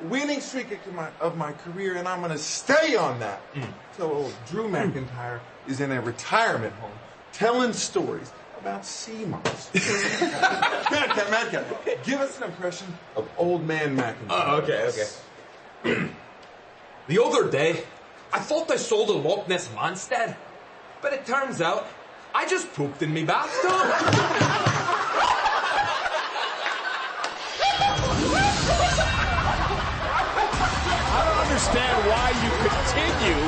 winning streak of my career, and I'm going to stay on that. So old Drew McIntyre is in a retirement home telling stories about sea moss. Madcap, give us an impression of old man McIntyre. Oh, okay. The other day, I thought I saw the Loch Ness Monster, but it turns out I just pooped in me bathtub. I don't understand why you continue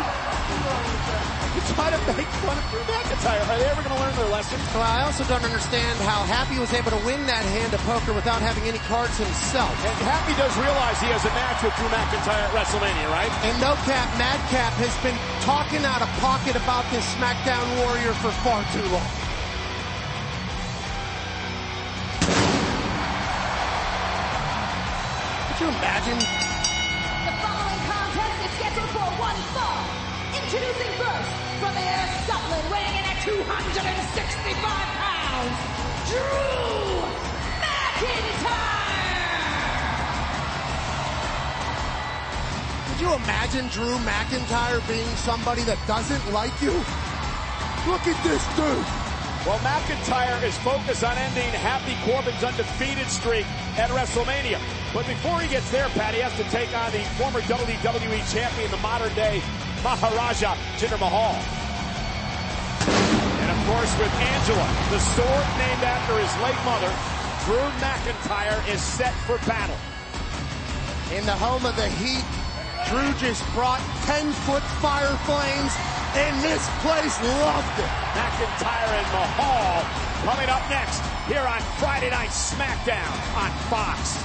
to try to make fun of Drew McIntyre. Are they ever going to learn their lesson? Well, I also don't understand how Happy was able to win that hand of poker without having any cards himself. And Happy does realize he has a match with Drew McIntyre at WrestleMania, right? And no cap, Madcap has been talking out of pocket about this SmackDown Warrior for far too long. Could you imagine? The following contest is scheduled for one fall. Introducing first, from Ayr, Scotland, weighing in at 265 pounds, Drew McIntyre! Could you imagine Drew McIntyre being somebody that doesn't like you? Look at this dude. Well, McIntyre is focused on ending Happy Corbin's undefeated streak at WrestleMania. But before he gets there, Pat, he has to take on the former WWE champion, the modern-day Maharaja, Jinder Mahal. And, of course, with Angela, the sword named after his late mother, Drew McIntyre is set for battle. In the home of the Heat, Drew just brought 10-foot fire flames, and this place loved it. McIntyre and Mahal coming up next here on Friday Night SmackDown on Fox.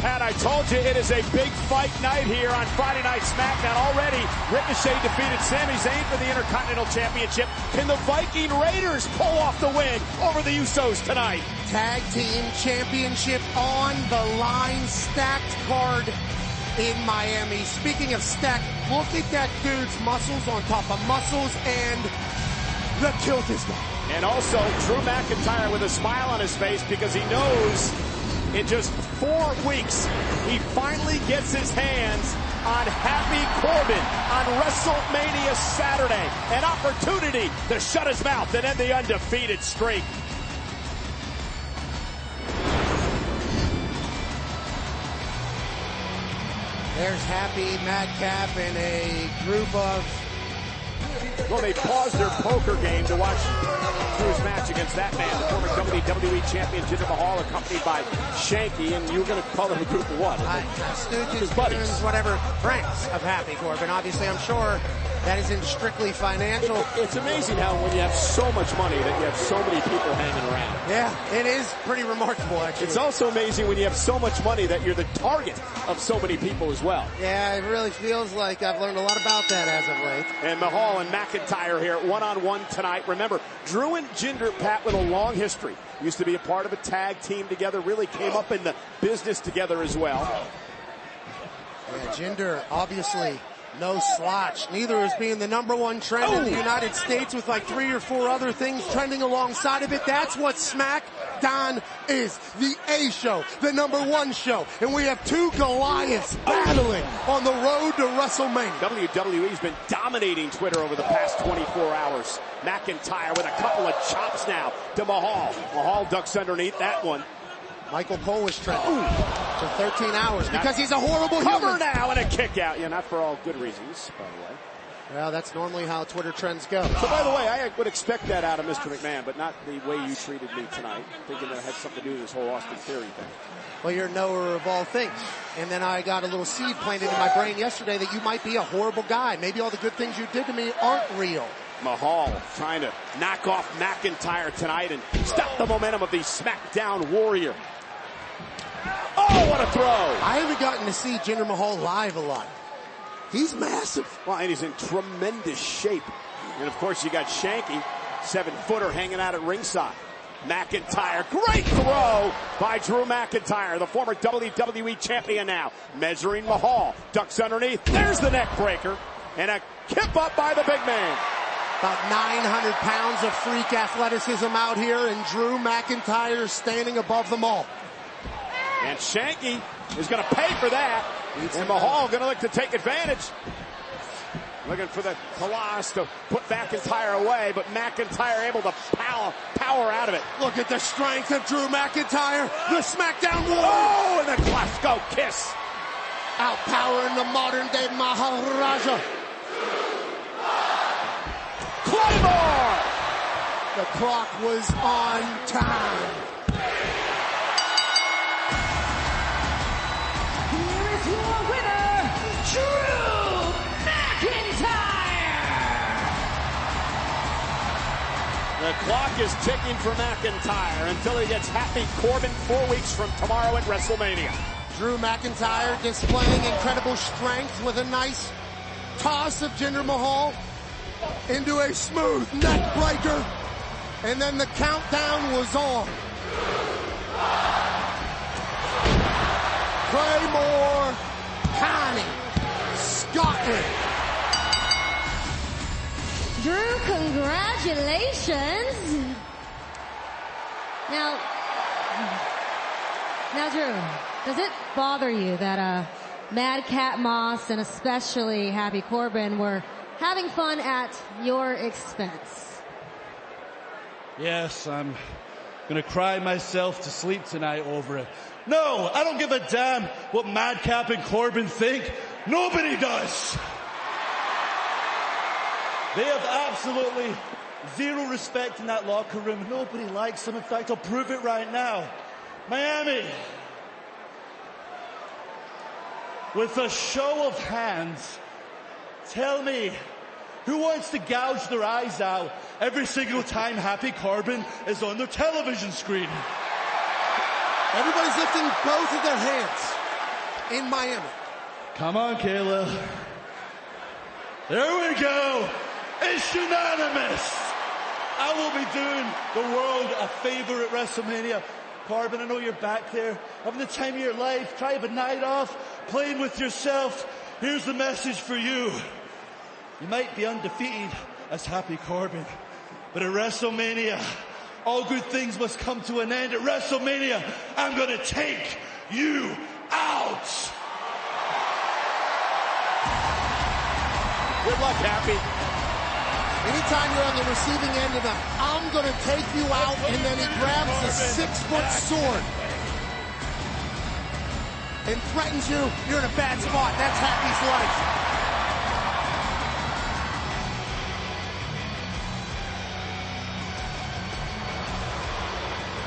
Pat, I told you it is a big fight night here on Friday Night SmackDown. Already, Ricochet defeated Sami Zayn for the Intercontinental Championship. Can the Viking Raiders pull off the win over the Usos tonight? Tag Team Championship on the line, stacked card in Miami. Speaking of stacked, look at that dude's muscles on top of muscles, and the kilt is gone. And also, Drew McIntyre with a smile on his face because he knows in just 4 weeks, he finally gets his hands on Happy Corbin on WrestleMania Saturday. An opportunity to shut his mouth and end the undefeated streak. There's Happy, Madcap, and a group of... Well, they paused their poker game to watch Drew's match against that man, the former WWE champion Jinder Mahal, accompanied by Shanky, and you were going to call them a group of what? Stooges, buddies, whatever, friends of Happy Corbin. Obviously, I'm sure that isn't strictly financial. It's amazing how when you have so much money that you have so many people hanging around. Yeah, it is pretty remarkable, actually. It's also amazing when you have so much money that you're the target of so many people as well. Yeah, it really feels like I've learned a lot about that as of late. And Mahal and McIntyre here, one-on-one tonight. Remember, Drew and Jinder, Pat, with a long history. Used to be a part of a tag team together, really came up in the business together as well. Yeah, Jinder, obviously, no slouch. Neither is being the #1 trend in the United States with like 3 or 4 other things trending alongside of it. That's what SmackDown is. The A show, the #1 show. And we have 2 Goliaths battling on the road to WrestleMania. WWE's been dominating Twitter over the past 24 hours. McIntyre with a couple of chops now to Mahal. Mahal ducks underneath that one. Michael Cole was trending for 13 hours because he's a horrible cover human. Now and a kick out. Yeah, not for all good reasons, by the way. Well, that's normally how Twitter trends go. So, by the way, I would expect that out of Mr. McMahon, but not the way you treated me tonight. Thinking that it had something to do with this whole Austin Theory thing. Well, you're a knower of all things. And then I got a little seed planted in my brain yesterday that you might be a horrible guy. Maybe all the good things you did to me aren't real. Mahal trying to knock off McIntyre tonight and stop the momentum of the SmackDown Warrior. Oh, what a throw! I haven't gotten to see Jinder Mahal live a lot. He's massive. Well, and he's in tremendous shape. And, of course, you got Shanky, 7-footer hanging out at ringside. McIntyre, great throw by Drew McIntyre, the former WWE champion now. Measuring Mahal, ducks underneath. There's the neck breaker. And a kip up by the big man. About 900 pounds of freak athleticism out here, and Drew McIntyre standing above them all. And Shanky is going to pay for that. And Mahal going to look to take advantage. Looking for the Colossus to put McIntyre away, but McIntyre able to power out of it. Look at the strength of Drew McIntyre, the SmackDown Warrior. Oh, and the Glasgow kiss. Outpowering the modern-day Maharaja. Claymore! The clock was on time. Here is your winner, Drew McIntyre! The clock is ticking for McIntyre until he gets Happy Corbin 4 weeks from tomorrow at WrestleMania. Drew McIntyre displaying incredible strength with a nice toss of Jinder Mahal into a smooth neck breaker. And then the countdown was on. Claymore, Connie, Scotland. Drew, congratulations. Now, Drew, does it bother you that Madcap Moss and especially Happy Corbin were having fun at your expense? Yes, I'm gonna cry myself to sleep tonight over it. No, I don't give a damn what Madcap and Corbin think. Nobody does. They have absolutely zero respect in that locker room. Nobody likes them. In fact, I'll prove it right now. Miami, with a show of hands, tell me, who wants to gouge their eyes out every single time Happy Corbin is on their television screen? Everybody's lifting both of their hands in Miami. Come on, Kayla. There we go. It's unanimous. I will be doing the world a favor at WrestleMania. Corbin, I know you're back there, having the time of your life, try to have a night off, playing with yourself. Here's the message for you. You might be undefeated as Happy Corbin, but at WrestleMania, all good things must come to an end. At WrestleMania, I'm going to take you out. Good luck, Happy. Anytime you're on the receiving end of the "I'm going to take you out," and then he grabs the 6-foot sword and threatens you, you're in a bad spot. That's Happy's life.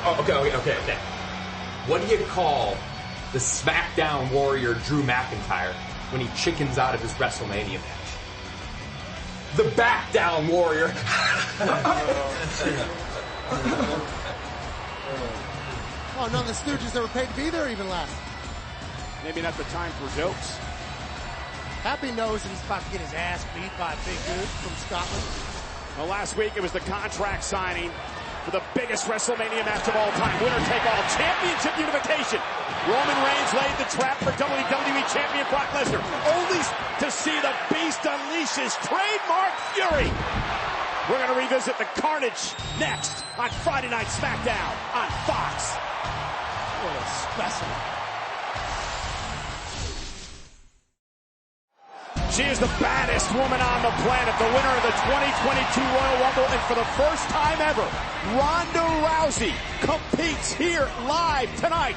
Oh, okay. What do you call the SmackDown Warrior Drew McIntyre when he chickens out of his WrestleMania match? The Backdown Warrior. Oh, none of the Stooges that were paid to be there even laughed. Maybe not the time for jokes. Happy knows that he's about to get his ass beat by a big dude from Scotland. Well, last week it was the contract signing for the biggest WrestleMania match of all time. Winner-take-all championship unification. Roman Reigns laid the trap for WWE Champion Brock Lesnar, only to see the Beast unleash his trademark fury. We're going to revisit the carnage next on Friday Night SmackDown on Fox. What a specimen. She is the baddest woman on the planet, the winner of the 2022 Royal Rumble, and for the first time ever, Ronda Rousey competes here live tonight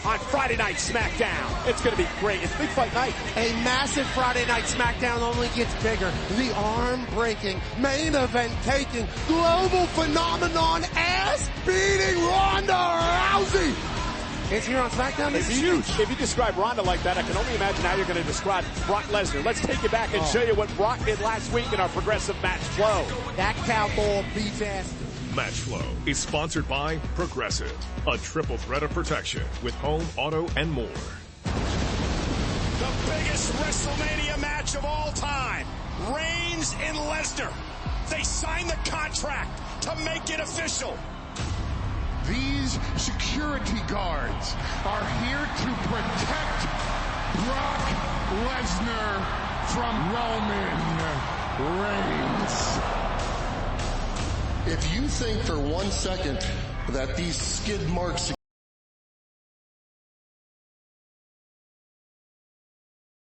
on Friday Night SmackDown. It's going to be great. It's Big Fight Night. A massive Friday Night SmackDown only gets bigger. The arm-breaking, main event-taking, global phenomenon, ass-beating Ronda Rousey. It's here on SmackDown. It's huge. If you describe Ronda like that, I can only imagine how you're going to describe Brock Lesnar. Let's take you back and show you what Brock did last week in our Progressive Match Flow. That cowboy beats ass. Match Flow is sponsored by Progressive, a triple threat of protection with home, auto, and more. The biggest WrestleMania match of all time. Reigns and Lesnar. They signed the contract to make it official. These security guards are here to protect Brock Lesnar from Roman Reigns. If you think for 1 second that these skid marks